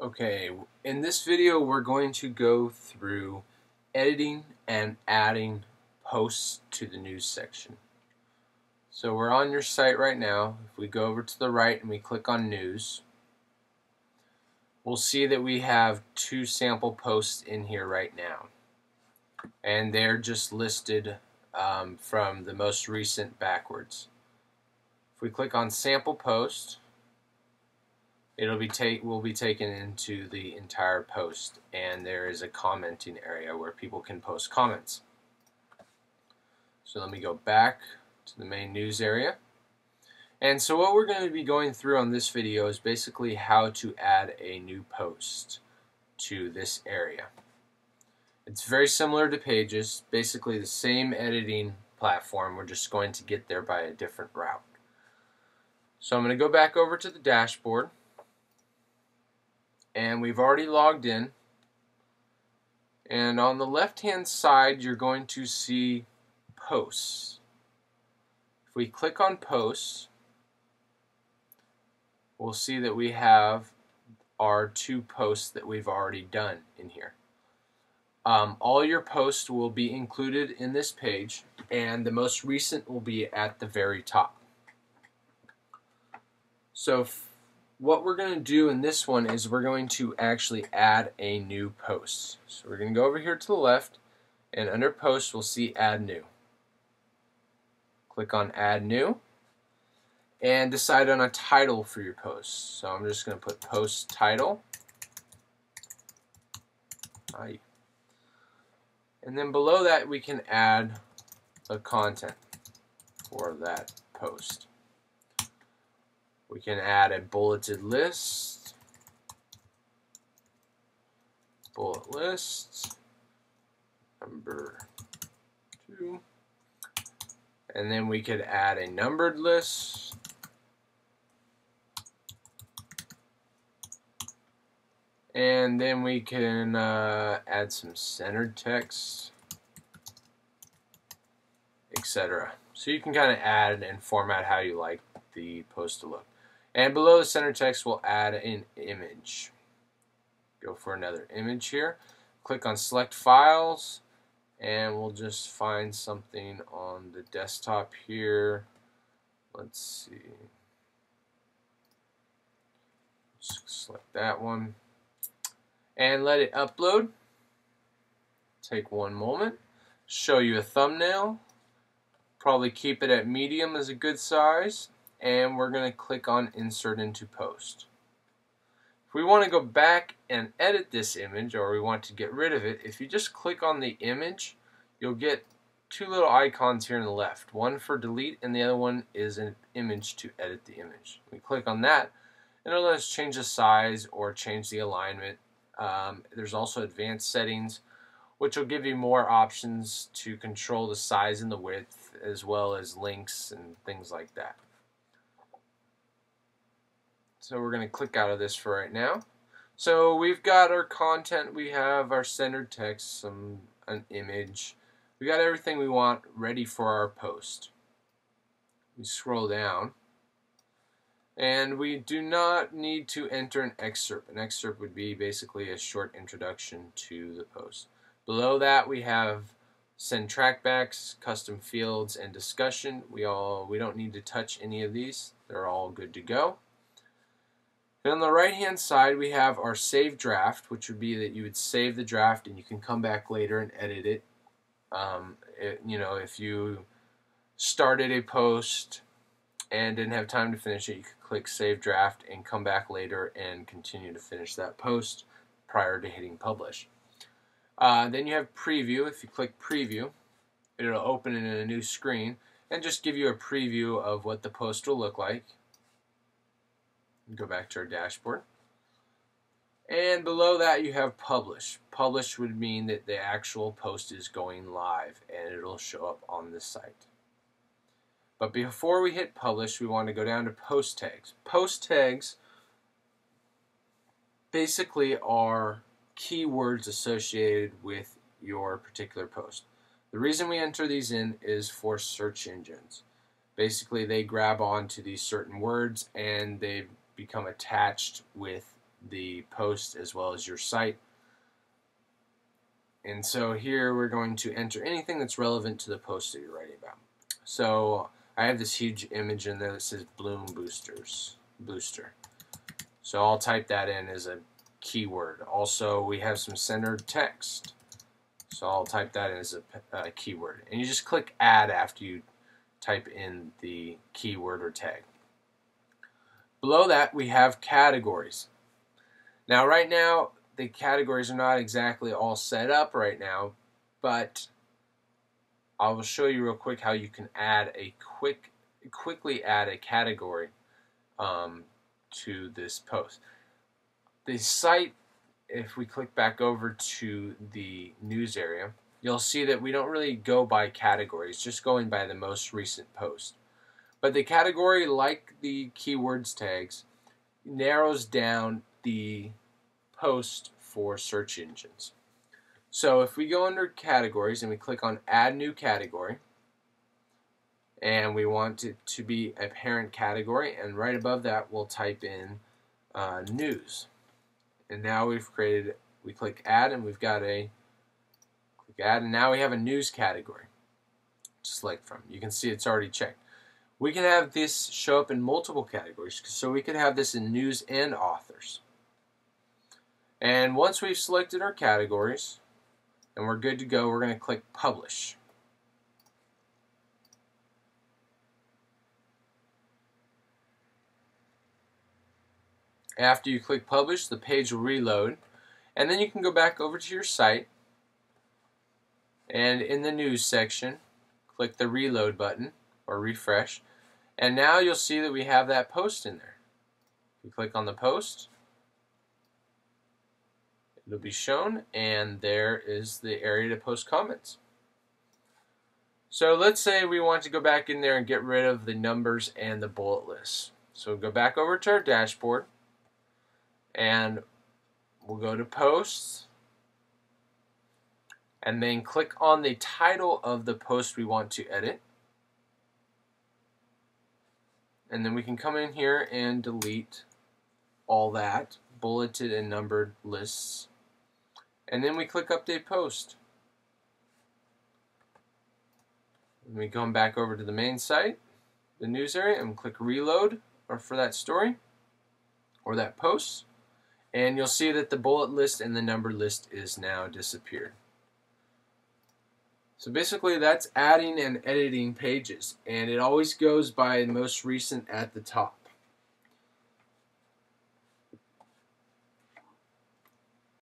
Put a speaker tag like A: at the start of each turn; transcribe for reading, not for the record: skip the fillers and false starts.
A: Okay, in this video we're going to go through editing and adding posts to the news section. So we're on your site right now. If we go over to the right and we click on news, we'll see that we have two sample posts in here right now. And they're just listed from the most recent backwards. If we click on sample post, we'll be taken into the entire post, and there is a commenting area where people can post comments. So let me go back to the main news area. And so what we're going to be going through on this video is basically how to add a new post to this area. It's very similar to Pages, basically the same editing platform. We're just going to get there by a different route. So I'm going to go back over to the dashboard. And we've already logged in, and on the left hand side you're going to see posts. If we click on posts, we'll see that we have our two posts that we've already done in here. All your posts will be included in this page, and the most recent will be at the very top. So what we're going to do in this one is we're going to actually add a new post. So we're going to go over here to the left, and under post we'll see add new. Click on add new and decide on a title for your post. So I'm just going to put post title. And then below that we can add the content for that post. We can add a bulleted list, bullet list, number 2, and then we could add a numbered list, and then we can add some centered text, etc. So you can kind of add and format how you like the post to look. And below the center text, we'll add an image. Go for another image here. Click on Select Files, and we'll just find something on the desktop here. Let's see. Just select that one. And let it upload. Take one moment. Show you a thumbnail. Probably keep it at medium as a good size. And we're going to click on Insert into Post. If we want to go back and edit this image, or we want to get rid of it, if you just click on the image, you'll get two little icons here on the left. One for delete, and the other one is an image to edit the image. We click on that, and it'll let us change the size or change the alignment. There's also advanced settings, which will give you more options to control the size and the width, as well as links and things like that. So we're going to click out of this for right now. So we've got our content, we have our centered text, an image. We got everything we want ready for our post. We scroll down, and we do not need to enter an excerpt. An excerpt would be basically a short introduction to the post. Below that we have send trackbacks, custom fields, and discussion. We don't need to touch any of these. They're all good to go. And on the right hand side we have our save draft, which would be that you would save the draft and you can come back later and edit it. You know, if you started a post and didn't have time to finish it, you could click save draft and come back later and continue to finish that post prior to hitting publish. Then you have preview. If you click preview, it'll open it in a new screen and just give you a preview of what the post will look like. Go back to our dashboard. And below that you have publish. Publish would mean that the actual post is going live and it'll show up on this site. But before we hit publish, we want to go down to post tags. Post tags basically are keywords associated with your particular post. The reason we enter these in is for search engines. Basically they grab onto these certain words and they become attached with the post as well as your site. And so here we're going to enter anything that's relevant to the post that you're writing about. So I have this huge image in there that says Bloom Booster. So I'll type that in as a keyword. Also, we have some centered text. So I'll type that in as a keyword. And you just click add after you type in the keyword or tag. Below that, we have categories. Now, right now, the categories are not exactly all set up right now, but I will show you real quick how you can add quickly add a category to this post. The site, if we click back over to the news area, you'll see that we don't really go by categories, just going by the most recent post. But the category, like the keywords tags, narrows down the post for search engines. So if we go under categories and we click on add new category, and we want it to be a parent category, and right above that we'll type in news. And now we click add, and we've got click add, and now we have a news category to select from. You can see it's already checked. We can have this show up in multiple categories, so we could have this in news and authors. And once we've selected our categories and we're good to go, we're going to click publish. After you click publish, the page will reload, and then you can go back over to your site, and in the news section click the reload button or refresh, and now you'll see that we have that post in there. You click on the post, it'll be shown, and there is the area to post comments. So let's say we want to go back in there and get rid of the numbers and the bullet lists. So go back over to our dashboard, and we'll go to posts, and then click on the title of the post we want to edit. And then we can come in here and delete all that bulleted and numbered lists. And then we click update post. And we come back over to the main site, the news area, and click reload for that story or that post. And you'll see that the bullet list and the numbered list is now disappeared. So basically that's adding and editing pages, and it always goes by most recent at the top.